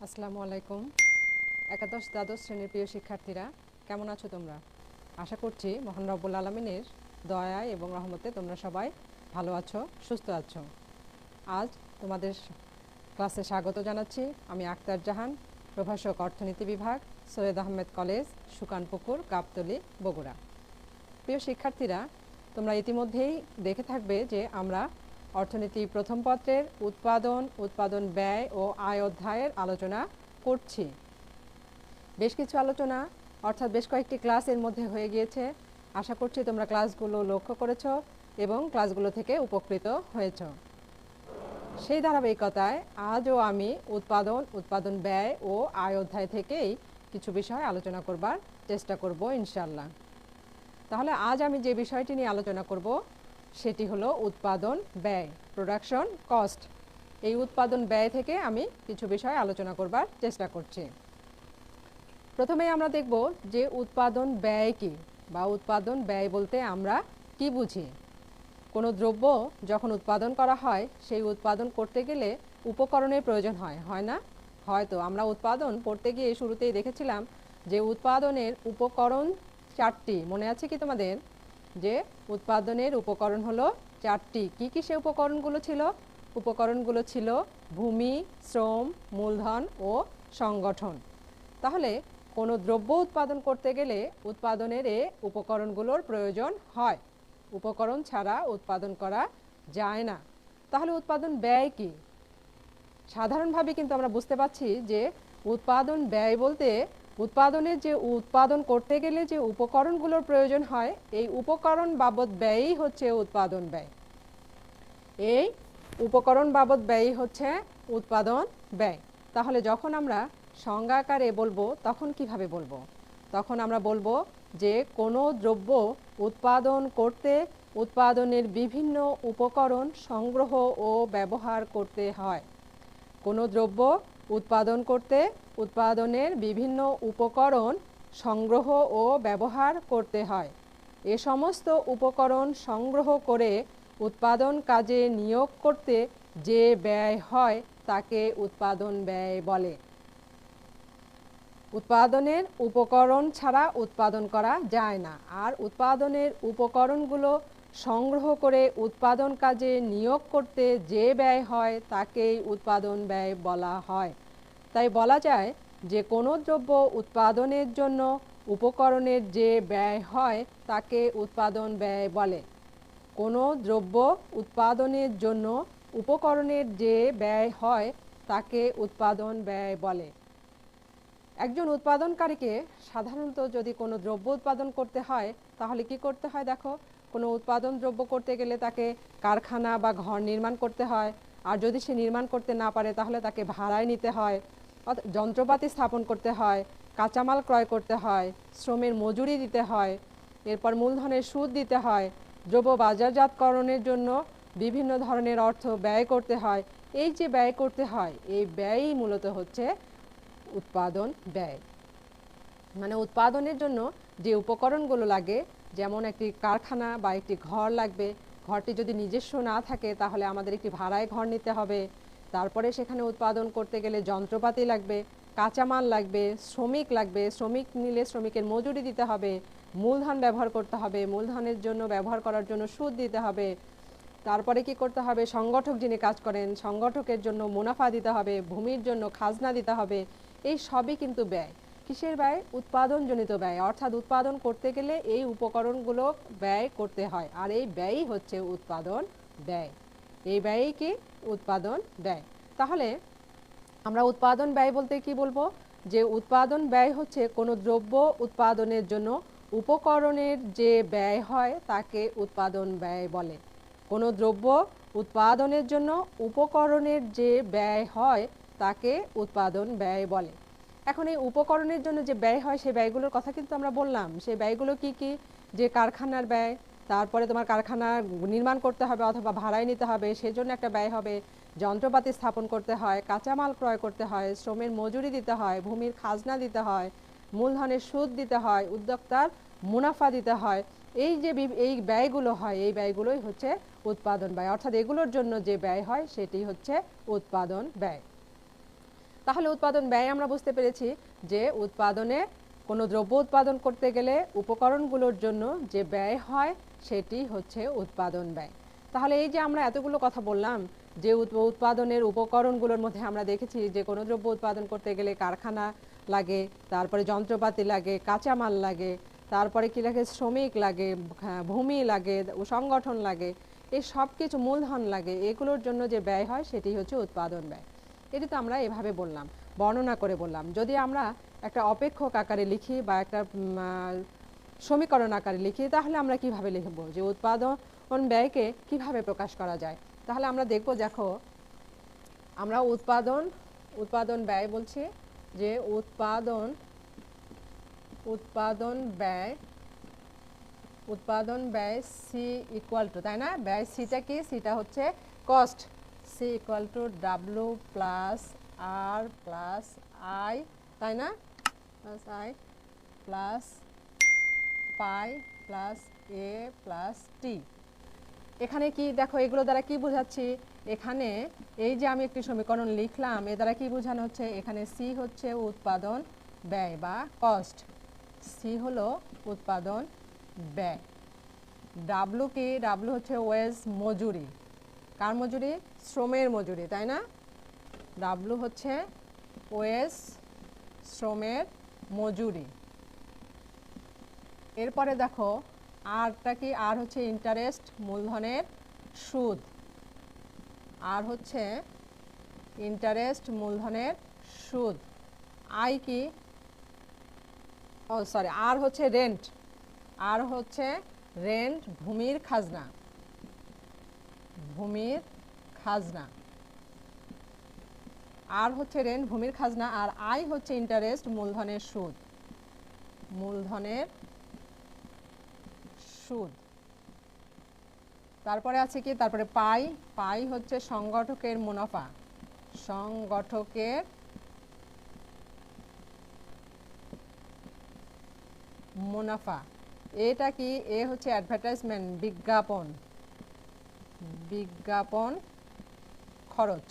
আসসালামু আলাইকুম। একাদশ দ্বাদশ শ্রেণীর প্রিয় শিক্ষার্থীরা, কেমন আছো তোমরা? আশা করছি মহান রব্বুল আলামিনের দয়ায় এবং রহমতে তোমরা সবাই ভালো আছো, সুস্থ আছো। আজ তোমাদের ক্লাসে স্বাগত জানাচ্ছি। আমি আক্তার জাহান, প্রভাষক অর্থনীতি বিভাগ, সৈয়দ আহমেদ কলেজ, সুকানপুকুর, গাবতলী, বগুড়া। প্রিয় শিক্ষার্থীরা, তোমরা ইতিমধ্যেই দেখে থাকবে যে আমরা অর্থনীতি প্রথম পত্রের উৎপাদন ব্যয় ও আয় অধ্যায়ের আলোচনা করছি। বেশ কিছু আলোচনা অর্থাৎ বেশ কয়েকটি ক্লাস এর মধ্যে হয়ে গিয়েছে। আশা করছি তোমরা ক্লাসগুলো লক্ষ্য করেছো এবং ক্লাসগুলো থেকে উপকৃত হয়েছো। সেই ধারাবাহিকতায় আজও আমি উৎপাদন ব্যয় ও আয় অধ্যায় থেকেই কিছু বিষয় আলোচনা করবার চেষ্টা করব ইনশাল্লাহ। তাহলে আজ আমি যে বিষয়টি নিয়ে আলোচনা করব সেটি হলো উৎপাদন ব্যয়, প্রোডাকশন কস্ট। এই উৎপাদন ব্যয় থেকে আমি কিছু বিষয় আলোচনা করবার চেষ্টা করছি। প্রথমে আমরা দেখব যে উৎপাদন ব্যয় কি, বা উৎপাদন ব্যয় বলতে আমরা কি বুঝি। কোনো দ্রব্য যখন উৎপাদন করা হয়, সেই উৎপাদন করতে গেলে উপকরণের প্রয়োজন হয় না? হয়তো আমরা উৎপাদন পড়তে গিয়ে শুরুতেই দেখেছিলাম যে উৎপাদনের উপকরণ 4টি। মনে আছে কি তোমাদের যে উৎপাদনের উপকরণ হলো 4টি? কি কি সে উপকরণগুলো ছিল? উপকরণগুলো ছিল ভূমি, শ্রম, মূলধন ও সংগঠন। তাহলে কোনো দ্রব্য উৎপাদন করতে গেলে উৎপাদনের এই উপকরণগুলোর প্রয়োজন হয়। উপকরণ ছাড়া উৎপাদন করা যায় না। তাহলে উৎপাদন ব্যয় কি? সাধারণভাবে কিন্তু আমরা বুঝতে পারছি যে উৎপাদন ব্যয় বলতে উৎপাদনের যে উৎপাদন করতে গেলে যে উপকরণগুলোর প্রয়োজন হয়, এই উপকরণ বাবদ ব্যয়ই হচ্ছে উৎপাদন ব্যয়। এই উপকরণ বাবদ ব্যয়ই হচ্ছে উৎপাদন ব্যয়। তাহলে যখন আমরা সংজ্ঞা আকারে বলবো তখন কিভাবে বলবো? তখন আমরা বলবো যে কোনো দ্রব্য উৎপাদন করতে উৎপাদনের বিভিন্ন উপকরণ সংগ্রহ ও ব্যবহার করতে হয়। কোনো দ্রব্য উৎপাদন করতে উৎপাদনের বিভিন্ন উপকরণ সংগ্রহ ও ব্যবহার করতে হয়। এ সমস্ত উপকরণ সংগ্রহ করে উৎপাদন কাজে নিয়োগ করতে যে ব্যয় হয় তাকে উৎপাদন ব্যয় বলে। উৎপাদনের উপকরণ ছাড়া উৎপাদন করা যায় না, আর উৎপাদনের উপকরণগুলো সংগ্রহ করে উৎপাদন কাজে নিয়োগ করতে যে ব্যয় হয় তাকেই উৎপাদন ব্যয় বলা হয়। তাই বলা যায় যে কোনো দ্রব্য উৎপাদনের জন্য উপকরণের যে ব্যয় হয় তাকে উৎপাদন ব্যয় বলে। কোনো দ্রব্য উৎপাদনের জন্য উপকরণের যে ব্যয় হয় তাকে উৎপাদন ব্যয় বলে। একজন উৎপাদনকারীকে সাধারণত যদি কোনো দ্রব্য উৎপাদন করতে হয় তাহলে কি করতে হয়? দেখো, কোনো উৎপাদন দ্রব্য করতে গেলে তাকে কারখানা বা ঘর নির্মাণ করতে হয়। আর যদি সে নির্মাণ করতে না পারে তাহলে তাকে ভাড়ায় নিতে হয়, যন্ত্রপাতি স্থাপন করতে হয়, কাঁচামাল ক্রয় করতে হয়, শ্রমের মজুরি দিতে হয়, এরপর মূলধনের সুদ দিতে হয়, দ্রব্য বাজারজাতকরণের জন্য বিভিন্ন ধরনের অর্থ ব্যয় করতে হয়। এই যে ব্যয় করতে হয়, এই ব্যয়ই মূলত হচ্ছে উৎপাদন ব্যয়। মানে উৎপাদনের জন্য যে উপকরণগুলো লাগে, যেমন একটি কারখানা বা একটি ঘর লাগবে, ঘরটি যদি নিজস্ব না থাকে তাহলে আমাদের একটি ভাড়ায় ঘর নিতে হবে। তারপরে সেখানে উৎপাদন করতে গেলে যন্ত্রপাতি লাগবে, কাঁচামাল লাগবে, শ্রমিক লাগবে, শ্রমিক নিলে শ্রমিকের মজুরি দিতে হবে, মূলধন ব্যবহার করতে হবে, মূলধনের জন্য ব্যবহার করার জন্য সুদ দিতে হবে। তারপরে কি করতে হবে? সংগঠক যিনি কাজ করেন, সংগঠকের জন্য মুনাফা দিতে হবে, ভূমির জন্য খাজনা দিতে হবে। এই সবই কিন্তু ব্যয়। কিসের ব্যয়? উৎপাদনজনিত ব্যয়। অর্থাৎ উৎপাদন করতে গেলে এই উপকরণগুলো ব্যয় করতে হয়, আর এই ব্যয়ই হচ্ছে উৎপাদন ব্যয়। এই ব্যয়ই কি? উৎপাদন ব্যয়। তাহলে আমরা উৎপাদন ব্যয় বলতে কি বলবো? যে উৎপাদন ব্যয় হচ্ছে কোনো দ্রব্য উৎপাদনের জন্য উপকরণের যে ব্যয় হয় তাকে উৎপাদন ব্যয় বলে। কোনো দ্রব্য উৎপাদনের জন্য উপকরণের যে ব্যয় হয় তাকে উৎপাদন ব্যয় বলে। এখন এই উপকরণের জন্য যে ব্যয় হয় সেই ব্যয়গুলোর কথা কিন্তু আমরা বললাম। সেই ব্যয়গুলো কি কি? যে কারখানার ব্যয়, তারপরে তোমার কারখানা নির্মাণ করতে হবে অথবা ভাড়ায় নিতে হবে, সেজন্য একটা ব্যয় হবে। যন্ত্রপাতি স্থাপন করতে হয়, কাঁচামাল ক্রয় করতে হয়, শ্রমের মজুরি দিতে হয়, ভূমির খাজনা দিতে হয়, মূলধনের সুদ দিতে হয়, উদ্যোক্তার মুনাফা দিতে হয়। এই যে এই ব্যয়গুলো হয়, এই ব্যয়গুলোই হচ্ছে উৎপাদন ব্যয়। অর্থাৎ এগুলোর জন্য যে ব্যয় হয় সেটি হচ্ছে উৎপাদন ব্যয়। তাহলে উৎপাদন ব্যয় আমরা বুঝতে পেরেছি যে উৎপাদনে কোনো দ্রব্য উৎপাদন করতে গেলে উপকরণগুলোর জন্য যে ব্যয় হয় সেটি হচ্ছে উৎপাদন ব্যয়। তাহলে এই যে আমরা এতগুলো কথা বললাম যে উৎপাদনের উপকরণগুলোর মধ্যে আমরা দেখেছি যে কোনো দ্রব্য উৎপাদন করতে গেলে কারখানা লাগে, তারপরে যন্ত্রপাতি লাগে, কাঁচামাল লাগে, তারপরে কি লাগে, শ্রমিক লাগে, ভূমি লাগে, সংগঠন লাগে, এই সব কিছু মূলধন লাগে, এগুলোর জন্য যে ব্যয় হয় সেটি হচ্ছে উৎপাদন ব্যয়। এটি তো আমরা এভাবে বললাম, বর্ণনা করে বললাম। যদি আমরা একটা অপেক্ষক আকারে লিখি বা একটা সমীকরণ আকারে লিখি তাহলে আমরা কিভাবে লিখব যে উৎপাদন ব্যয়কে কিভাবে প্রকাশ করা যায়। তাহলে আমরা দেখব, দেখো আমরা উৎপাদন ব্যয় বলছি যে উৎপাদন ব্যয় সি ইকুয়াল টু, তাই না, ব্যয় সিটা কি, সিটা হচ্ছে cost, C equal to W plus R plus I, তাই না, plus I plus pi plus A plus T. এখানে কি দেখো, এগুলো দ্বারা কি বোঝাচ্ছি, এখানে এই যে আমি একটি সমীকরণ লিখলাম এ দ্বারা কি বোঝানো হচ্ছে, এখানে সি হচ্ছে উৎপাদন ব্যয় বা কস্ট, সি হলো উৎপাদন ব্যয়, ডাব্লু কি, ডাব্লু হচ্ছে ওয়েজ, মজুরি, কার মজুরি, শ্রমের মজুরি, তাই না, ডাব্লু হচ্ছে ওয়েজ, শ্রমের মজুরি। এরপরে দেখো আরটা কি, আর হচ্ছে ইন্টারেস্ট, মূলধনের সুদ, আর হচ্ছে ইন্টারেস্ট মূলধনের সুদ। আই কি, ও সরি, আর হচ্ছে রেন্ট, আর হচ্ছে রেন্ট, ভূমির খাজনা, ভূমির খাজনা, আর হচ্ছে রেন্ট, ভূমির খাজনা, আর আই হচ্ছে ইন্টারেস্ট, মূলধনের সুদ, মূলধনের সুদ। তারপরে আছে কি, তারপরে পাই, পাই হচ্ছে সংগঠকের মুনাফা, সংগঠকের মুনাফা। এটা কি, এ হচ্ছে অ্যাডভার্টাইজমেন্ট, বিজ্ঞাপন, বিজ্ঞাপন খরচ,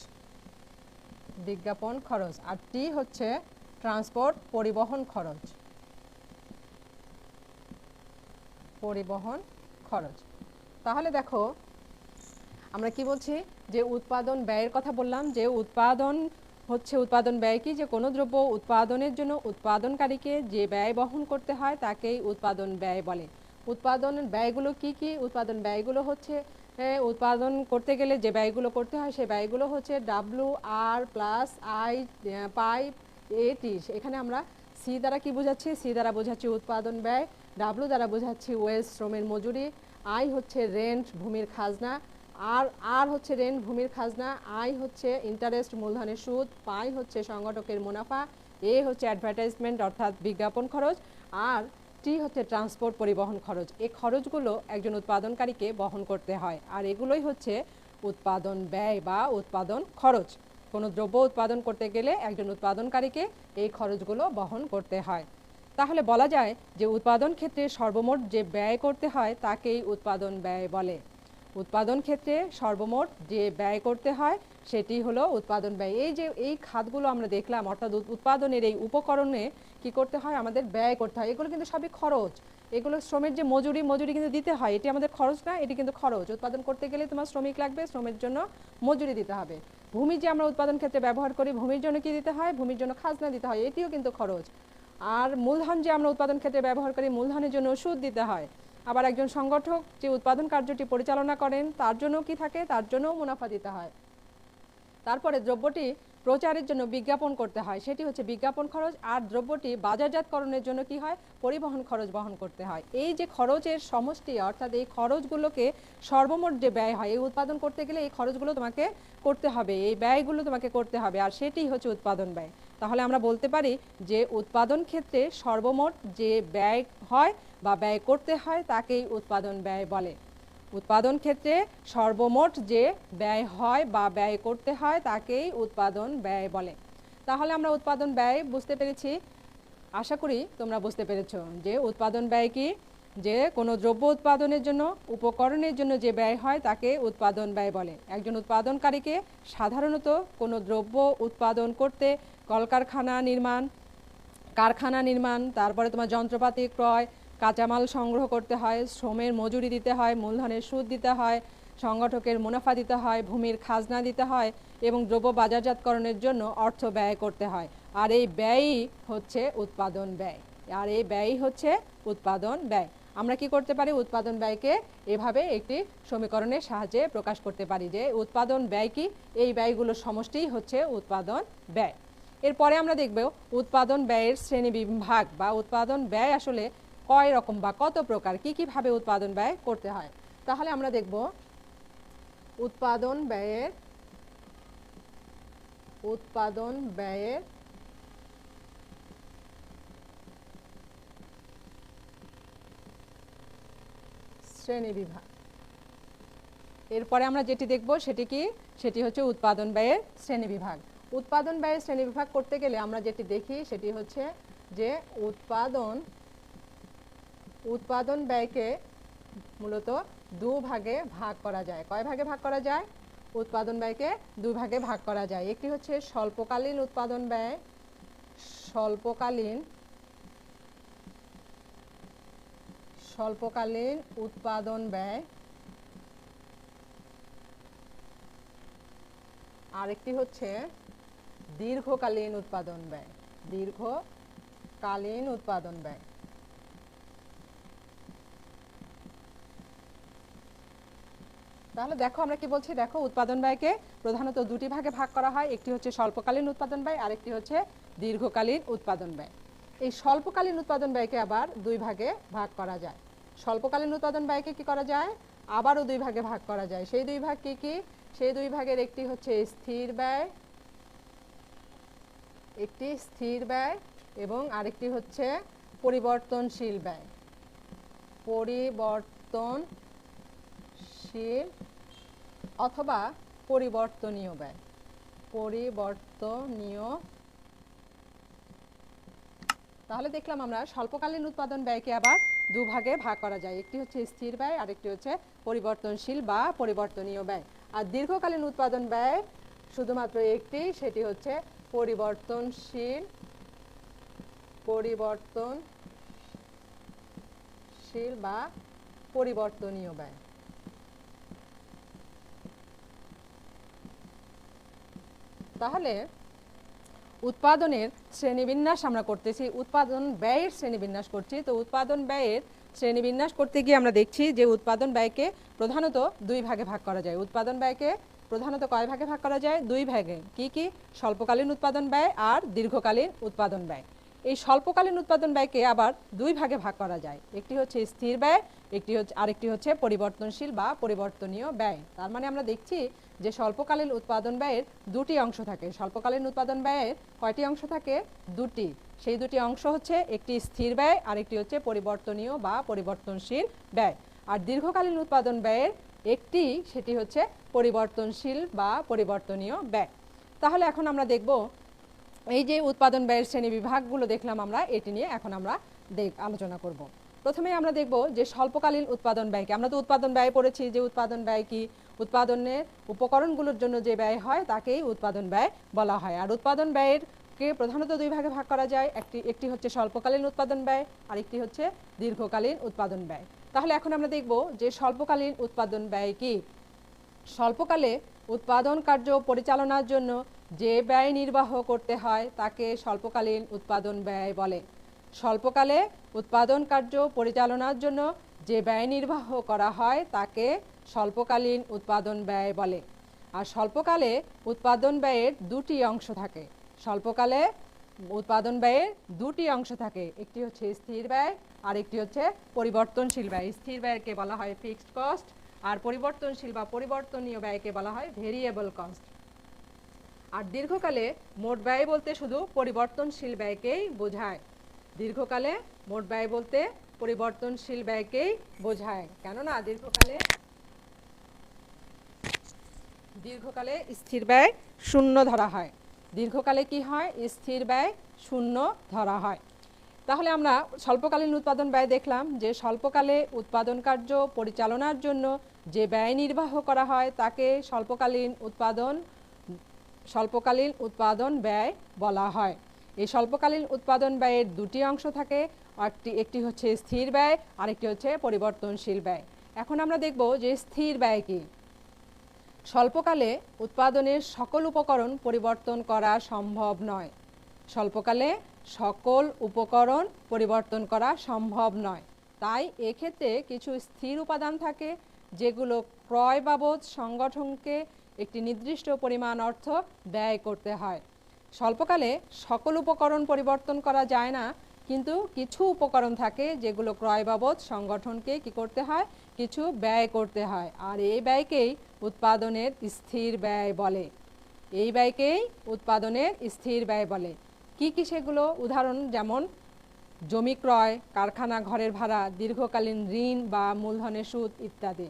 বিজ্ঞাপন খরচ। আর টি হচ্ছে ট্রান্সপোর্ট, পরিবহন খরচ, পরিবহন খরচ। তাহলে দেখো আমরা কি বলছি যে উৎপাদন ব্যয়ের কথা বললাম, যে উৎপাদন হচ্ছে, উৎপাদন ব্যয় কি, যে কোনো দ্রব্য উৎপাদনের জন্য উৎপাদনকারীকে যে ব্যয় বহন করতে হয় তাকেই উৎপাদন ব্যয় বলে। উৎপাদন ব্যয়গুলো কি কি, উৎপাদন ব্যয়গুলো হচ্ছে উৎপাদন করতে গেলে যে ব্যয়গুলো করতে হয় সেই ব্যয়গুলো হচ্ছে ডাব্লু আর প্লাস আই পাই এ টি। এখানে আমরা সি দ্বারা কি বোঝাচ্ছি, সি দ্বারা বোঝাচ্ছি উৎপাদন ব্যয়, ডাব্লু দ্বারা বোঝাচ্ছি ওয়েজ, শ্রমের মজুরি, আই হচ্ছে রেন্ট, ভূমির খাজনা, আর হচ্ছে রেন্ট, ভূমির খাজনা, আই হচ্ছে ইন্টারেস্ট, মূলধনের সুদ, পাই হচ্ছে সংগঠকের মুনাফা, এ হচ্ছে অ্যাডভার্টাইজমেন্ট অর্থাৎ বিজ্ঞাপন খরচ, আর টি হচ্ছে ট্রান্সপোর্ট, পরিবহন খরচ। এই খরচগুলো একজন উৎপাদনকারীকে বহন করতে হয়, আর এগুলোই হচ্ছে উৎপাদন ব্যয় বা উৎপাদন খরচ। কোনো দ্রব্য উৎপাদন করতে গেলে একজন উৎপাদনকারীকে এই খরচগুলো বহন করতে হয়। তাহলে বলা যায় যে উৎপাদন ক্ষেত্রে সর্বমোট যে ব্যয় করতে হয় তাকেই উৎপাদন ব্যয় বলে। উৎপাদন ক্ষেত্রে সর্বমোট যে ব্যয় করতে হয় সেটি হলো উৎপাদন ব্যয়। এই যে এই খাতগুলো আমরা দেখলাম, অর্থাৎ উৎপাদনের এই উপকরণে কি করতে হয়, আমাদের ব্যয় করতে হয়। এগুলো কিন্তু সবই খরচ, এগুলো শ্রমের যে মজুরি কিন্তু দিতে হয়, এটি আমাদের খরচ না, এটি কিন্তু খরচ। উৎপাদন করতে গেলে তোমার শ্রমিক লাগবে, শ্রমের জন্য মজুরি দিতে হবে। ভূমি যে আমরা উৎপাদন ক্ষেত্রে ব্যবহার করি, ভূমির জন্য কি দিতে হয়, ভূমির জন্য খাজনা দিতে হয়, এটিও কিন্তু খরচ। আর মূলধন যে আমরা উৎপাদন ক্ষেত্রে ব্যবহার করি, মূলধনের জন্য সুদ দিতে হয়। আবার একজন সংগঠক যে উৎপাদন কার্যটি পরিচালনা করেন তার জন্য কি থাকে, তার জন্যও মুনাফা দিতে হয়। তারপরে দ্রব্যটি প্রচারের জন্য বিজ্ঞাপন করতে হয়, সেটি হচ্ছে বিজ্ঞাপন খরচ। আর দ্রব্যটি বাজারজাতকরণের জন্য কি হয়, পরিবহন খরচ বহন করতে হয়। এই যে খরচের সমষ্টি, অর্থাৎ এই খরচগুলোকে সর্বমোট যে ব্যয় হয়, এই উৎপাদন করতে গেলে এই খরচগুলো তোমাকে করতে হবে, এই ব্যয়গুলো তোমাকে করতে হবে, আর সেটি হচ্ছে উৎপাদন ব্যয়। তাহলে আমরা বলতে পারি যে উৎপাদন ক্ষেত্রে সর্বমোট যে ব্যয় হয় বা ব্যয় করতে হয় তাকেই উৎপাদন ব্যয় বলে। উৎপাদন ক্ষেত্রে সর্বমোট যে ব্যয় হয় বা ব্যয় করতে হয় তাকেই উৎপাদন ব্যয় বলে। তাহলে আমরা উৎপাদন ব্যয় বুঝতে পেরেছি, আশা করি তোমরা বুঝতে পেরেছো যে উৎপাদন ব্যয় কি, যে কোনো দ্রব্য উৎপাদনের জন্য উপকরণের জন্য যে ব্যয় হয় তাকে উৎপাদন ব্যয় বলে। একজন উৎপাদনকারীকে সাধারণত কোনো দ্রব্য উৎপাদন করতে কলকারখানা নির্মাণ, তারপরে তোমার যন্ত্রপাতি ক্রয়, কাঁচামাল সংগ্রহ করতে হয়, শ্রমের মজুরি দিতে হয়, মূলধনের সুদ দিতে হয়, সংগঠকের মুনাফা দিতে হয়, ভূমির খাজনা দিতে হয় এবং দ্রব্য বাজারজাতকরণের জন্য অর্থ ব্যয় করতে হয়। আর এই ব্যয়ই হচ্ছে উৎপাদন ব্যয়। আমরা কি করতে পারি? উৎপাদন ব্যয়কে এভাবে একটি সমীকরণের সাহায্যে প্রকাশ করতে পারি যে উৎপাদন ব্যয় কি, এই ব্যয়গুলোর সমষ্টিই হচ্ছে উৎপাদন ব্যয়। এরপরে আমরা দেখব উৎপাদন ব্যয়ের শ্রেণীবিভাগ বা উৎপাদন ব্যয় আসলে কয় রকম বা কত প্রকার, কি ভাবে উৎপাদন ব্যয় করতে হয়। তাহলে আমরা দেখব উৎপাদন ব্যয়ের শ্রেণীবিভাগ। এরপরে আমরা যেটি দেখব সেটি হচ্ছে উৎপাদন ব্যয়ের শ্রেণীবিভাগ। উৎপাদন ব্যয়ের শ্রেণীবিভাগ করতে গেলে আমরা যেটি দেখি সেটি হচ্ছে যে উৎপাদন ব্যয়কে মূলত দুভাগে ভাগ করা যায়। কয় ভাগে ভাগ করা যায়? উৎপাদন ব্যয়কে দুই ভাগে ভাগ করা যায়। একটি হচ্ছে স্বল্পকালীন উৎপাদন ব্যয়, স্বল্পকালীন উৎপাদন ব্যয়, আরেকটি হচ্ছে দীর্ঘকালীন উৎপাদন ব্যয়। তাহলে দেখো আমরা কি বলছি, দেখো উৎপাদন ব্যয়কে প্রধানত দুটি ভাগে ভাগ করা হয়। একটি হচ্ছে স্বল্পকালীন উৎপাদন ব্যয়, আরেকটি হচ্ছে দীর্ঘকালীন উৎপাদন ব্যয়। এই স্বল্পকালীন উৎপাদন ব্যয়কে আবার দুই ভাগে ভাগ করা যায়। স্বল্পকালীন উৎপাদন ব্যয়কে কি করা যায়? আবারও দুই ভাগে ভাগ করা যায়। সেই দুই ভাগ কি? সেই দুই ভাগের একটি হচ্ছে স্থির ব্যয়, এবং আরেকটি হচ্ছে পরিবর্তনশীল ব্যয়। পরিবর্তনশীল অথবা পরিবর্তনীয় ব্যয়। তাহলে দেখলাম আমরা স্বল্পকালীন উৎপাদন ব্যয়কে আবার দুভাগে ভাগ করা যায়। একটি হচ্ছে স্থির ব্যয়, আরেকটি হচ্ছে পরিবর্তনশীল বা পরিবর্তনীয় ব্যয়। আর দীর্ঘকালীন উৎপাদন ব্যয় শুধুমাত্র একটি, সেটি হচ্ছে পরিবর্তনশীল বা পরিবর্তনীয় ব্যয়। তাহলে উৎপাদনের শ্রেণীবিন্যাস আমরা করতেছি, উৎপাদন ব্যয়ের শ্রেণীবিন্যাস করছি। তো উৎপাদন ব্যয়ের শ্রেণীবিন্যাস করতে গিয়ে আমরা দেখছি যে উৎপাদন ব্যয়কে প্রধানত দুই ভাগে ভাগ করা যায়। উৎপাদন ব্যয়কে প্রধানত কয় ভাগে ভাগ করা যায়? দুই ভাগে। কি? স্বল্পকালীন উৎপাদন ব্যয় আর দীর্ঘকালীন উৎপাদন ব্যয়। এই স্বল্পকালীন উৎপাদন ব্যয়কে আবার দুই ভাগে ভাগ করা যায়। একটি হচ্ছে স্থির ব্যয়, আরেকটি হচ্ছে পরিবর্তনশীল বা পরিবর্তনীয় ব্যয়। তার মানে আমরা দেখছি যে স্বল্পকালীন উৎপাদন ব্যয়ের দুটি অংশ থাকে। স্বল্পকালীন উৎপাদন ব্যয়ের কয়টি অংশ থাকে? দুটি। সেই দুটি অংশ হচ্ছে একটি স্থির ব্যয়, আরেকটি হচ্ছে পরিবর্তনীয় বা পরিবর্তনশীল ব্যয়। আর দীর্ঘকালীন উৎপাদন ব্যয়ের একটি, সেটি হচ্ছে পরিবর্তনশীল বা পরিবর্তনীয় ব্যয়। তাহলে এখন আমরা দেখব এই যে উৎপাদন ব্যয়ের শ্রেণী বিভাগগুলো দেখলাম আমরা, এটি নিয়ে এখন আমরা আলোচনা করব। প্রথমে আমরা দেখব যে স্বল্পকালীন উৎপাদন ব্যয়কে। আমরা তো উৎপাদন ব্যয় পড়েছি যে উৎপাদন ব্যয় কি, উৎপাদনের উপকরণগুলোর জন্য যে ব্যয় হয় তাকেই উৎপাদন ব্যয় বলা হয়। আর উৎপাদন ব্যয়ের কে প্রধানত দুই ভাগে ভাগ করা যায়। একটি হচ্ছে স্বল্পকালীন উৎপাদন ব্যয়, আরেকটি হচ্ছে দীর্ঘকালীন উৎপাদন ব্যয়। তাহলে এখন আমরা দেখব যে স্বল্পকালীন উৎপাদন ব্যয় কি। স্বল্পকালে উৎপাদন কার্য পরিচালনার জন্য যে ব্যয় নির্বাহ করতে হয় তাকে স্বল্পকালীন উৎপাদন ব্যয় বলে। স্বল্পকালে উৎপাদন কার্য পরিচালনার জন্য যে ব্যয় নির্বাহ করা হয় তাকে স্বল্পকালীন উৎপাদন ব্যয় বলে। আর স্বল্পকালে উৎপাদন ব্যয়ের দুটি অংশ থাকে। স্বল্পকালে উৎপাদন ব্যয়ের দুটি অংশ থাকে, একটি হচ্ছে স্থির ব্যয়, আর একটি হচ্ছে পরিবর্তনশীল ব্যয়। স্থির ব্যয়কে বলা হয় ফিক্সড কস্ট, আর পরিবর্তনশীল বা পরিবর্তনীয় ব্যয়কে বলা হয় ভেরিয়েবল কস্ট। আর দীর্ঘকালে মোট ব্যয় বলতে শুধু পরিবর্তনশীল ব্যয়কেই বোঝায়। দীর্ঘকালে মোট ব্যয় বলতে পরিবর্তনশীল ব্যয়কেই বোঝায়, কেননা দীর্ঘকালে স্থির ব্যয় শূন্য ধরা হয়। দীর্ঘকালে কি হয়? স্থির ব্যয় শূন্য ধরা হয়। তাহলে আমরা স্বল্পকালীন উৎপাদন ব্যয় দেখলাম যে স্বল্পকালে উৎপাদন কার্য পরিচালনার জন্য যে ব্যয় নির্বাহ করা হয় তাকে স্বল্পকালীন উৎপাদন ব্যয় বলা হয়। এই স্বল্পকালীন উৎপাদন ব্যয়ের দুটি অংশ থাকে, একটি হচ্ছে স্থির ব্যয়, আরেকটি হচ্ছে পরিবর্তনশীল ব্যয়। এখন আমরা দেখব যে স্থির ব্যয় কি। স্বল্পকালে উৎপাদনের সকল উপকরণ পরিবর্তন করা সম্ভব নয়। স্বল্পকালে সকল উপকরণ পরিবর্তন করা সম্ভব নয়, তাই এক্ষেত্রে কিছু স্থির উপাদান থাকে যেগুলো ক্রয় বাবদ সংগঠনকে একটি নির্দিষ্ট পরিমাণ অর্থ ব্যয় করতে হয়। স্বল্পকালে সকল উপকরণ পরিবর্তন করা যায় না, কিন্তু কিছু উপকরণ থাকে যেগুলো ক্রয় বাবদ সংগঠনকে কি করতে হয়, কিছু ব্যয় করতে হয়, আর এই ব্যয়কেই উৎপাদনের স্থির ব্যয় বলে। এই ব্যয়কেই উৎপাদনের স্থির ব্যয় বলে। কি কি সেগুলো? উদাহরণ যেমন জমি ক্রয়, কারখানা ঘরের ভাড়া, দীর্ঘকালীন ঋণ বা মূলধনের সুদ ইত্যাদি।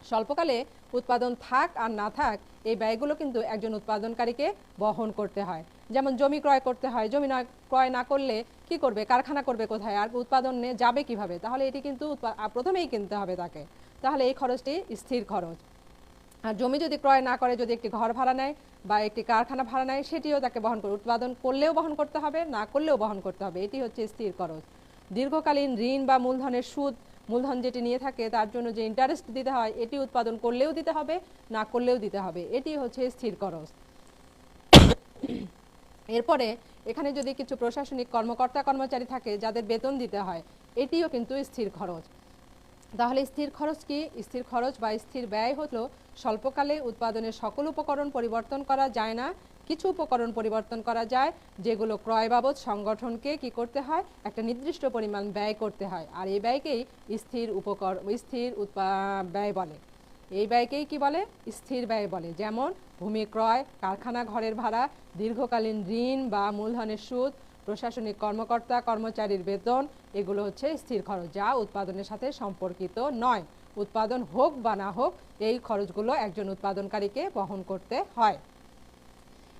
স্বল্পকালে উৎপাদন থাক আর না থাক, এই ব্যয়গুলো কিন্তু একজন উৎপাদনকারীকে বহন করতে হয়। যেমন জমি ক্রয় করতে হয়, জমি ক্রয় না করলে কি করবে, কারখানা করবে কোথায়, আর উৎপাদনে যাবে কিভাবে? তাহলে এটি কিন্তু প্রথমেই কিনতে হবে তাকে, তাহলে এই খরচটি স্থির খরচ। আর জমি যদি ক্রয় না করে, যদি একটি ঘর ভাড়া নেয় বা একটি কারখানা ভাড়া নেয়, সেটিও তাকে বহন করে, উৎপাদন করলেও বহন করতে হবে, না করলেও বহন করতে হবে, এটি হচ্ছে স্থির খরচ। দীর্ঘকালীন ঋণ বা মূলধনের সুদ, মূলধন যেটি নিয়ে থাকে তার জন্য যে ইন্টারেস্ট দিতে হয়, এটি উৎপাদন করলেও দিতে হবে, না করলেও দিতে হবে, এটি হচ্ছে স্থির খরচ। এরপরে এখানে যদি কিছু প্রশাসনিক কর্মকর্তা কর্মচারী থাকে যাদের বেতন দিতে হয়, এটিও কিন্তু স্থির খরচ। তাহলে স্থির খরচ কি? স্থির খরচ বা স্থির ব্যয় হলো স্বল্পকালে উৎপাদনের সকল উপকরণ পরিবর্তন করা যায় না, কিছু উপকরণ পরিবর্তন করা যায় যেগুলো ক্রয় বাবদ সংগঠনকে কি করতে হয়, একটা নির্দিষ্ট পরিমাণ ব্যয় করতে হয়, আর এই ব্যয়কেই স্থির ব্যয় বলে। এই ব্যয়কেই কি বলে? স্থির ব্যয় বলে। যেমন ভূমি ক্রয়, কারখানা ঘরের ভাড়া, দীর্ঘকালীন ঋণ বা মূলধনের সুদ, প্রশাসনিক কর্মকর্তা কর্মচারীর বেতন, এগুলো হচ্ছে স্থির খরচ, যা উৎপাদনের সাথে সম্পর্কিত নয়। উৎপাদন হোক বা না হোক, এই খরচগুলো একজন উৎপাদনকারীকে বহন করতে হয়।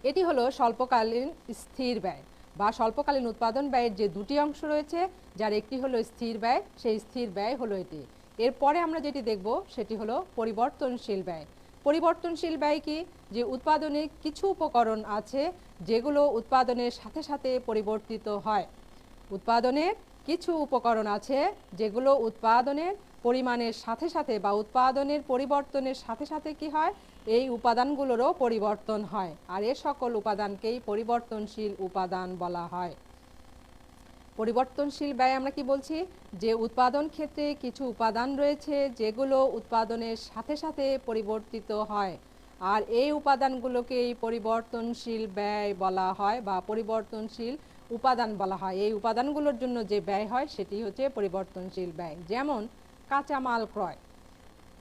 এটি হলো স্বল্পকালীন স্থির ব্যয় বা স্বল্পকালীন উৎপাদন ব্যয়ের যে দুটি অংশ রয়েছে, যার একটি হলো স্থির ব্যয়, সেই স্থির ব্যয় হলো এটি। এরপরে আমরা যেটি দেখব সেটি হলো পরিবর্তনশীল ব্যয়। পরিবর্তনশীল ব্যয় কি? যে উৎপাদনে কিছু উপকরণ আছে যেগুলো উৎপাদনের সাথে সাথে পরিবর্তিত হয়। উৎপাদনের কিছু উপকরণ আছে যেগুলো উৎপাদনের পরিমাণের সাথে সাথে বা উৎপাদনের পরিবর্তনের সাথে সাথে কি হয়, এই উপাদানগুলোরও পরিবর্তন হয়, আর এ সকল উপাদানকেই পরিবর্তনশীল উপাদান বলা হয়। পরিবর্তনশীল ব্যয় আমরা কি বলছি? যে উৎপাদন ক্ষেত্রে কিছু উপাদান রয়েছে যেগুলো উৎপাদনের সাথে সাথে পরিবর্তিত হয়, আর এই উপাদানগুলোকেই পরিবর্তনশীল ব্যয় বলা হয় বা পরিবর্তনশীল উপাদান বলা হয়। এই উপাদানগুলোর জন্য যে ব্যয় হয় সেটি হচ্ছে পরিবর্তনশীল ব্যয়। যেমন কাঁচামাল ক্রয়।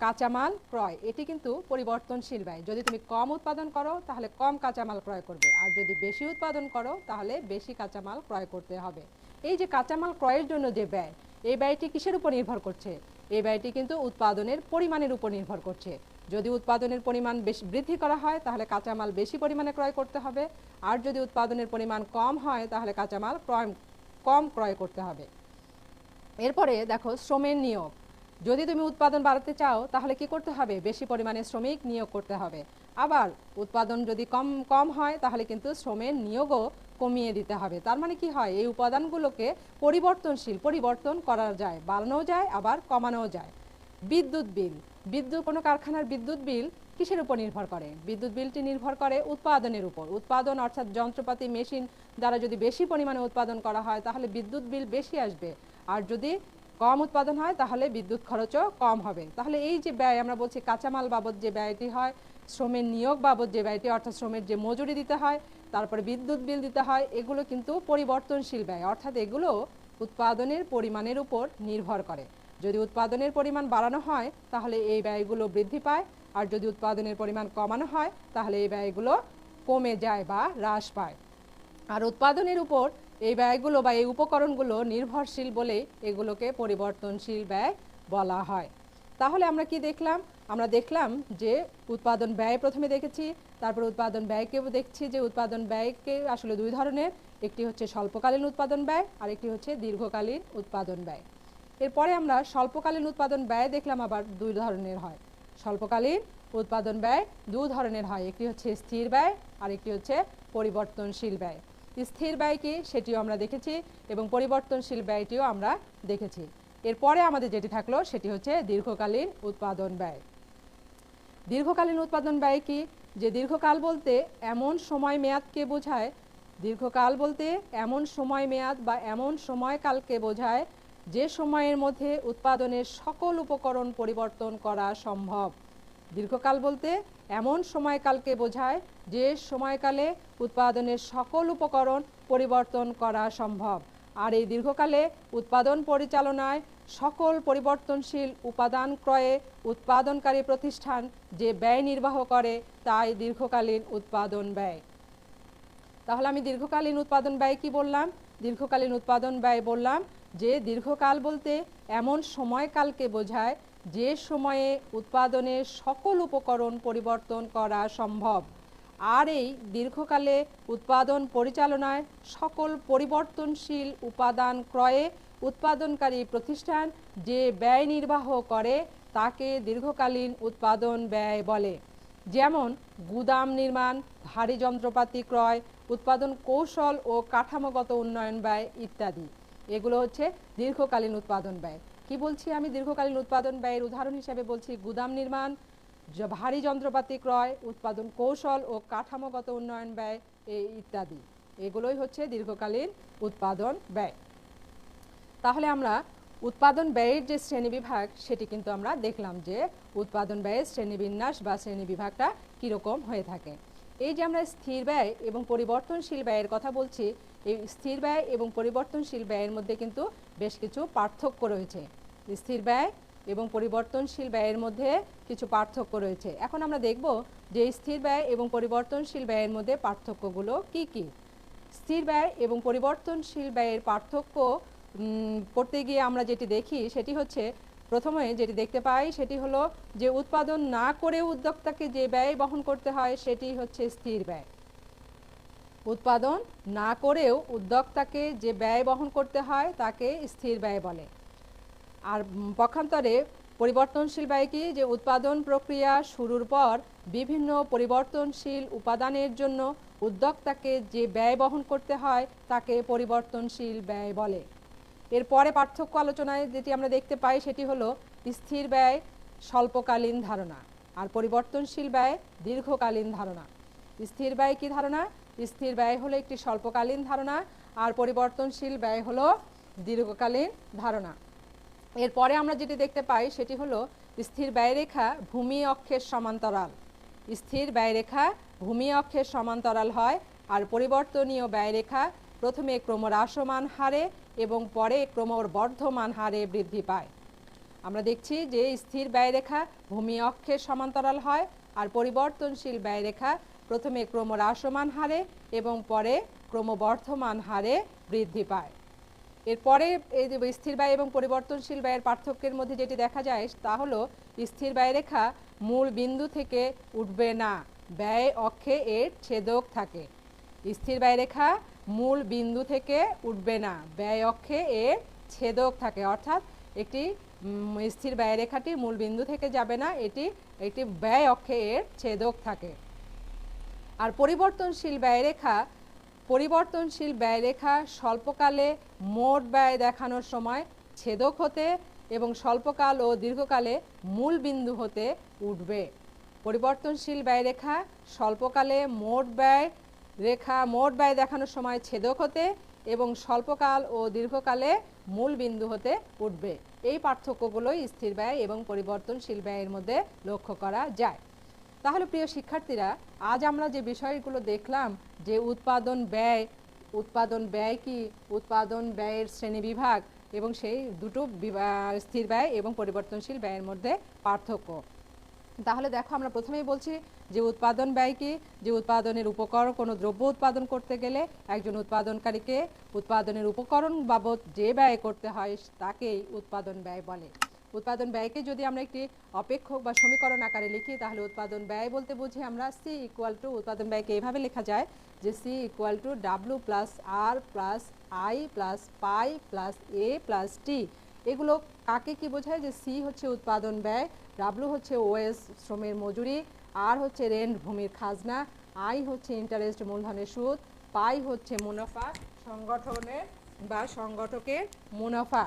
কাঁচামাল ক্রয় এটি কিন্তু পরিবর্তনশীল ব্যয়। যদি তুমি কম উৎপাদন করো তাহলে কম কাঁচামাল ক্রয় করবে, আর যদি বেশি উৎপাদন করো তাহলে বেশি কাঁচামাল ক্রয় করতে হবে। এই যে কাঁচামাল ক্রয়ের জন্য যে ব্যয়, এই ব্যয়টি কিসের উপর নির্ভর করছে? এই ব্যয়টি কিন্তু উৎপাদনের পরিমাণের উপর নির্ভর করছে। যদি উৎপাদনের পরিমাণ বেশি বৃদ্ধি করা হয় তাহলে কাঁচামাল বেশি পরিমাণে ক্রয় করতে হবে, আর যদি উৎপাদনের পরিমাণ কম হয় তাহলে কাঁচামাল কম ক্রয় করতে হবে। এরপরে দেখো শ্রমের নিয়োগ। যদি তুমি উৎপাদন বাড়াতে চাও তাহলে কি করতে হবে? বেশি পরিমাণে শ্রমিক নিয়োগ করতে হবে। আবার উৎপাদন যদি কম হয় তাহলে কিন্তু শ্রমের নিয়োগও কমিয়ে দিতে হবে। তার মানে কি হয়, এই উপাদানগুলোকে পরিবর্তন করা যায়, বাড়ানো যায় আবার কমানো যায়। বিদ্যুৎ বিল। কোনো কারখানার বিদ্যুৎ বিল কিসের উপর নির্ভর করে? বিদ্যুৎ বিলটি নির্ভর করে উৎপাদনের উপর। উৎপাদন অর্থাৎ যন্ত্রপাতি মেশিন দ্বারা যদি বেশি পরিমাণে উৎপাদন করা হয় তাহলে বিদ্যুৎ বিল বেশি আসবে, আর যদি কম উৎপাদন হয় তাহলে বিদ্যুৎ খরচও কম হবে। তাহলে এই যে ব্যয় আমরা বলছি কাঁচামাল বাবদ যে ব্যয়টি হয়, শ্রমের নিয়োগ বাবদ যে ব্যয়টি অর্থাৎ শ্রমের যে মজুরি দিতে হয়, তারপরে বিদ্যুৎ বিল দিতে হয়, এগুলো কিন্তু পরিবর্তনশীল ব্যয়, অর্থাৎ এগুলো উৎপাদনের পরিমাণের উপর নির্ভর করে। যদি উৎপাদনের পরিমাণ বাড়ানো হয় তাহলে এই ব্যয়গুলো বৃদ্ধি পায়, আর যদি উৎপাদনের পরিমাণ কমানো হয় তাহলে এই ব্যয়গুলো কমে যায় বা হ্রাস পায়। আর উৎপাদনের উপর এই ব্যয়গুলো বা এই উপকরণগুলো নির্ভরশীল বলে এগুলোকে পরিবর্তনশীল ব্যয় বলা হয়। তাহলে আমরা কি দেখলাম? আমরা দেখলাম যে উৎপাদন ব্যয় প্রথমে দেখেছি, তারপর উৎপাদন ব্যয়কেও দেখছি যে উৎপাদন ব্যয়কে আসলে দুই ধরনের, একটি হচ্ছে স্বল্পকালীন উৎপাদন ব্যয় আর একটি হচ্ছে দীর্ঘকালীন উৎপাদন ব্যয়। এরপরে আমরা স্বল্পকালীন উৎপাদন ব্যয় দেখলাম আবার দুই ধরনের হয়। স্বল্পকালীন উৎপাদন ব্যয় দুই ধরনের হয়, একটি হচ্ছে স্থির ব্যয় আর একটি হচ্ছে পরিবর্তনশীল ব্যয়। স্থির ব্যয় কি সেটিও আমরা দেখেছি এবং পরিবর্তনশীল ব্যয়টিও আমরা দেখেছি। এরপরে আমাদের যেটি থাকলো সেটি হচ্ছে দীর্ঘকালীন উৎপাদন ব্যয়। দীর্ঘকালীন উৎপাদন ব্যয় কি? যে দীর্ঘকাল বলতে এমন সময় মেয়াদকে বোঝায়, দীর্ঘকাল বলতে এমন সময় মেয়াদ বা এমন সময়কালকে বোঝায় যে সময়ের মধ্যে উৎপাদনের সকল উপকরণ পরিবর্তন করা সম্ভব। দীর্ঘকাল বলতে এমন সময়কালকে বোঝায় যে সময়কালে উৎপাদনের সকল উপকরণ পরিবর্তন করা সম্ভব। আর এই দীর্ঘকালে উৎপাদন পরিচালনায় সকল পরিবর্তনশীল উপাদান ক্রয়ে উৎপাদনকারী প্রতিষ্ঠান যে ব্যয় নির্বাহ করে তাই দীর্ঘকালীন উৎপাদন ব্যয়। তাহলে আমি দীর্ঘকালীন উৎপাদন ব্যয় কি বললাম? দীর্ঘকালীন উৎপাদন ব্যয় বললাম যে দীর্ঘকাল বলতে এমন সময়কালকে বোঝায় যে সময়ে উৎপাদনের সকল উপকরণ পরিবর্তন করা সম্ভব। আর এই দীর্ঘকালে উৎপাদন পরিচালনায় সকল পরিবর্তনশীল উপাদান ক্রয়ে উৎপাদনকারী প্রতিষ্ঠান যে ব্যয় নির্বাহ করে তাকে দীর্ঘকালীন উৎপাদন ব্যয় বলে। যেমন গুদাম নির্মাণ, ভারী যন্ত্রপাতি ক্রয়, উৎপাদন কৌশল ও কাঠামোগত উন্নয়ন ব্যয় ইত্যাদি, এগুলো হচ্ছে দীর্ঘকালীন উৎপাদন ব্যয়। কি বলছি আমি? দীর্ঘকালীন উৎপাদন ব্যয়ের উদাহরণ হিসেবে বলছি গুদাম নির্মাণ, ভারী যন্ত্রপাতি ক্রয়, উৎপাদন কৌশল ও কাঠামোগত উন্নয়ন ব্যয় ইত্যাদি, এগুলোই হচ্ছে দীর্ঘকালীন উৎপাদন ব্যয়। তাহলে আমরা উৎপাদন ব্যয়ের যে শ্রেণীবিভাগ সেটি কিন্তু আমরা দেখলাম যে উৎপাদন ব্যয়ের শ্রেণীবিন্যাস বা শ্রেণীবিভাগটা কীরকম হয়ে থাকে। এই যে আমরা স্থির ব্যয় এবং পরিবর্তনশীল ব্যয়ের কথা বলছি, এই স্থির ব্যয় এবং পরিবর্তনশীল ব্যয়ের মধ্যে কিন্তু বেশ কিছু পার্থক্য রয়েছে। স্থির ব্যয় এবং পরিবর্তনশীল ব্যয়ের মধ্যে কিছু পার্থক্য রয়েছে। এখন আমরা দেখব যে স্থির ব্যয় এবং পরিবর্তনশীল ব্যয়ের মধ্যে পার্থক্যগুলো কি কি। স্থির ব্যয় এবং পরিবর্তনশীল ব্যয়ের পার্থক্য করতে গিয়ে আমরা যেটি দেখি সেটি হচ্ছে, প্রথমে যেটি দেখতে পাই সেটি হলো যে উৎপাদন না করেও উদ্যোক্তাকে যে ব্যয় বহন করতে হয় সেটি হচ্ছে স্থির ব্যয়। উৎপাদন না করেও উদ্যোক্তাকে যে ব্যয় বহন করতে হয় তাকে স্থির ব্যয় বলে। আর পক্ষান্তরে পরিবর্তনশীল ব্যয় কি? যে উৎপাদন প্রক্রিয়া শুরুর পর বিভিন্ন পরিবর্তনশীল উপাদানের জন্য উদ্যোক্তাকে যে ব্যয় বহন করতে হয় তাকে পরিবর্তনশীল ব্যয় বলে। এরপরে পার্থক্য আলোচনায় যেটি আমরা দেখতে পাই সেটি হলো স্থির ব্যয় স্বল্পকালীন ধারণা আর পরিবর্তনশীল ব্যয় দীর্ঘকালীন ধারণা। স্থির ব্যয় কি ধারণা? স্থির ব্যয় হলো একটি স্বল্পকালীন ধারণা আর পরিবর্তনশীল ব্যয় হলো দীর্ঘকালীন ধারণা। এরপরে আমরা যেটি দেখতে পাই সেটি হলো স্থির ব্যয়রেখা ভূমি অক্ষের সমান্তরাল। স্থির ব্যয়রেখা ভূমি অক্ষের সমান্তরাল হয় আর পরিবর্তনীয় ব্যয়রেখা প্রথমে ক্রমহ্রাসমান হারে এবং পরে ক্রমবর্ধমান হারে বৃদ্ধি পায়। আমরা দেখছি যে স্থির ব্যয়রেখা ভূমি অক্ষের সমান্তরাল হয় আর পরিবর্তনশীল ব্যয়রেখা প্রথমে ক্রমহ্রাসমান হারে এবং পরে ক্রমবর্ধমান হারে বৃদ্ধি পায়। এরপরে এই যে স্থির ব্যয় এবং পরিবর্তনশীল ব্যয়ের পার্থক্যের মধ্যে যেটি দেখা যায় তা হলো স্থির ব্যয়রেখা মূল বিন্দু থেকে উঠবে না, ব্যয় অক্ষে এর ছেদক থাকে। স্থির ব্যয়রেখা মূল বিন্দু থেকে উঠবে না, ব্যয় অক্ষে এর ছেদক থাকে, অর্থাৎ একটি স্থির ব্যয়রেখাটি মূল বিন্দু থেকে যাবে না, এটি একটি ব্যয় অক্ষে এর ছেদক থাকে। আর পরিবর্তনশীল ব্যয়রেখা স্বল্পকালে মোট ব্যয় দেখানোর সময় ছেদক হতে এবং স্বল্পকাল ও দীর্ঘকালে মূল বিন্দু হতে উঠবে। পরিবর্তনশীল ব্যয়রেখা স্বল্পকালে মোট ব্যয় দেখানোর সময় ছেদক হতে এবং স্বল্পকাল ও দীর্ঘকালে মূল বিন্দু হতে উঠবে। এই পার্থক্যগুলোই স্থির ব্যয় এবং পরিবর্তনশীল ব্যয়ের মধ্যে লক্ষ্য করা যায়। তাহলে প্রিয় শিক্ষার্থীরা, আজ আমরা যে বিষয়গুলো দেখলাম যে উৎপাদন ব্যয় কি, উৎপাদন ব্যয়ের শ্রেণীবিভাগ এবং সেই দুটো স্থির ব্যয় এবং পরিবর্তনশীল ব্যয়ের মধ্যে পার্থক্য। তাহলে দেখো, আমরা প্রথমেই বলছি যে উৎপাদন ব্যয় কি, যে উৎপাদনের উপকরণ, কোনো দ্রব্য উৎপাদন করতে গেলে একজন উৎপাদনকারীকে উৎপাদনের উপকরণ বাবদ যে ব্যয় করতে হয় তাকেই উৎপাদন ব্যয় বলে। উৎপাদন ব্যয়কে যদি আমরা একটি অপেক্ষক বা সমীকরণ আকারে লিখি তাহলে উৎপাদন ব্যয় বলতে বুঝি আমরা সি ইকুয়াল টু, উৎপাদন ব্যয়কে এভাবে লেখা যায় যে C equal to W plus R plus I plus pi plus A plus T. এগুলো কাকে কি বোঝায়? যে সি হচ্ছে উৎপাদন ব্যয়, ডাব্লু হচ্ছে ওএস শ্রমের মজুরি, আর হচ্ছে রেন্ট ভূমির খাজনা, আই হচ্ছে ইন্টারেস্ট মূলধনের সুদ, পাই হচ্ছে মুনাফা সংগঠনের বা সংগঠকের মুনাফা,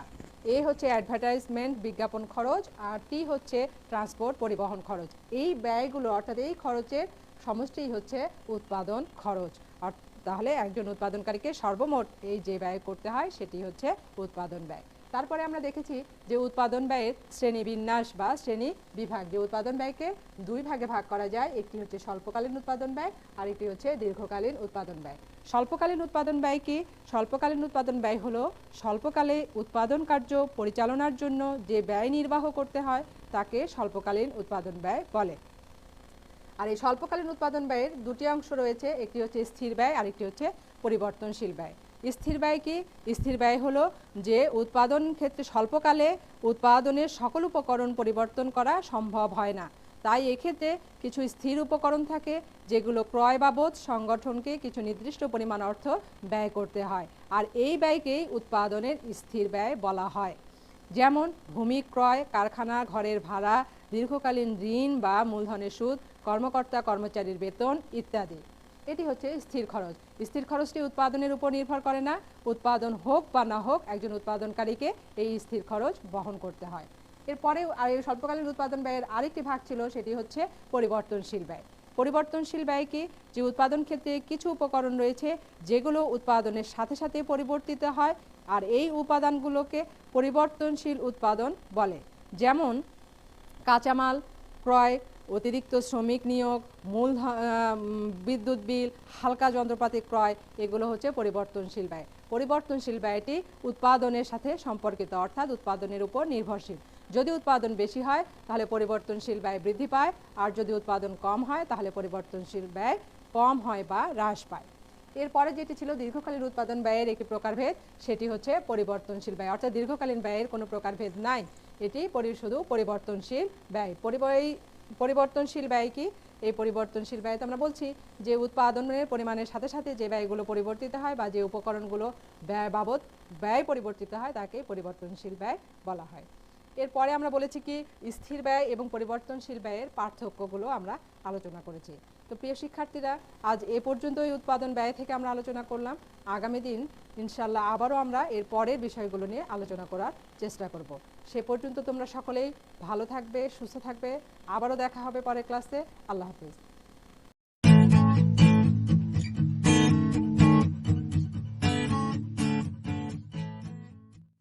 এ হচ্ছে অ্যাডভার্টাইজমেন্ট বিজ্ঞাপন খরচ, আর টি হচ্ছে ট্রান্সপোর্ট পরিবহন খরচ। এই ব্যয়গুলো অর্থাৎ এই খরচের সমষ্টিই হচ্ছে উৎপাদন খরচ। আর তাহলে একজন উৎপাদনকারীকে সর্বমোট এই যে ব্যয় করতে হয় সেটি হচ্ছে উৎপাদন ব্যয়। তারপরে আমরা দেখেছি যে উৎপাদন ব্যয়ের শ্রেণীবিন্যাস বা শ্রেণী বিভাগ, যে উৎপাদন ব্যয়কে দুই ভাগে ভাগ করা যায়, একটি হচ্ছে স্বল্পকালীন উৎপাদন ব্যয় আর একটি হচ্ছে দীর্ঘকালীন উৎপাদন ব্যয়। স্বল্পকালীন উৎপাদন ব্যয় কি? স্বল্পকালীন উৎপাদন ব্যয় হলো স্বল্পকালে উৎপাদন কার্য পরিচালনার জন্য যে ব্যয় নির্বাহ করতে হয় তাকে স্বল্পকালীন উৎপাদন ব্যয় বলে। আর এই স্বল্পকালীন উৎপাদন ব্যয়ের দুটি অংশ রয়েছে, একটি হচ্ছে স্থির ব্যয় আর একটি হচ্ছে পরিবর্তনশীল ব্যয়। স্থির ব্যয় কি? স্থির ব্যয় হলো যে উৎপাদন ক্ষেত্রে স্বল্পকালে উৎপাদনের সকল উপকরণ পরিবর্তন করা সম্ভব হয় না, তাই এক্ষেত্রে কিছু স্থির উপকরণ থাকে যেগুলো ক্রয় বাবদ সংগঠনকে কিছু নির্দিষ্ট পরিমাণ অর্থ ব্যয় করতে হয়, আর এই ব্যয়কেই উৎপাদনের স্থির ব্যয় বলা হয়। যেমন ভূমি ক্রয়, কারখানা ঘরের ভাড়া, দীর্ঘকালীন ঋণ বা মূলধনের সুদ, কর্মকর্তা কর্মচারীর বেতন ইত্যাদি। এটি হচ্ছে স্থির খরচ। স্থির খরচটি উৎপাদনের উপর নির্ভর করে না, উৎপাদন হোক বা না হোক একজন উৎপাদনকারীকে এই স্থির খরচ বহন করতে হয়। এরপরে আর এই স্বল্পকালীন উৎপাদন ব্যয়ের আরেকটি ভাগ ছিল, সেটি হচ্ছে পরিবর্তনশীল ব্যয়। পরিবর্তনশীল ব্যয় কি? যে উৎপাদন ক্ষেত্রে কিছু উপকরণ রয়েছে যেগুলো উৎপাদনের সাথে সাথে পরিবর্তিত হয়, আর এই উপাদানগুলোকে পরিবর্তনশীল উৎপাদন বলে। যেমন কাঁচামাল ক্রয়, অতিরিক্ত শ্রমিক নিয়োগ, বিদ্যুৎ বিল, হালকা যন্ত্রপাতি ক্রয়, এগুলো হচ্ছে পরিবর্তনশীল ব্যয়। পরিবর্তনশীল ব্যয়টি উৎপাদনের সাথে সম্পর্কিত, অর্থাৎ উৎপাদনের উপর নির্ভরশীল। যদি উৎপাদন বেশি হয় তাহলে পরিবর্তনশীল ব্যয় বৃদ্ধি পায়, আর যদি উৎপাদন কম হয় তাহলে পরিবর্তনশীল ব্যয় কম হয় বা হ্রাস পায়। এরপরে যেটি ছিল দীর্ঘকালীন উৎপাদন ব্যয়ের একটি প্রকারভেদ, সেটি হচ্ছে পরিবর্তনশীল ব্যয়, অর্থাৎ দীর্ঘকালীন ব্যয়ের কোনো প্রকারভেদ নাই, এটি শুধু পরিবর্তনশীল ব্যয়। পরিবর্তনশীল ব্যয় কি? এই পরিবর্তনশীল ব্যয় তো আমরা বলছি যে উৎপাদনের পরিমাণের সাথে সাথে যে ব্যয়গুলো পরিবর্তিত হয় বা যে উপকরণগুলো ব্যয় বাবদ ব্যয় পরিবর্তিত হয় তাকে পরিবর্তনশীল ব্যয় বলা হয়। এরপরে আমরা বলেছি কি স্থির ব্যয় এবং পরিবর্তনশীল ব্যয়ের পার্থক্যগুলো আমরা আলোচনা করেছি। তো প্রিয় শিক্ষার্থীরা, আজ এ পর্যন্তই উৎপাদন ব্যয় থেকে আমরা আলোচনা করলাম। আগামী দিন ইনশাআল্লাহ আবারও আমরা এর পরের বিষয়গুলো নিয়ে আলোচনা করার চেষ্টা করব। সে পর্যন্ত তোমরা সকলেই ভালো থাকবে, সুস্থ থাকবে। আবারও দেখা হবে পরের ক্লাসে। আল্লাহ হাফিজ।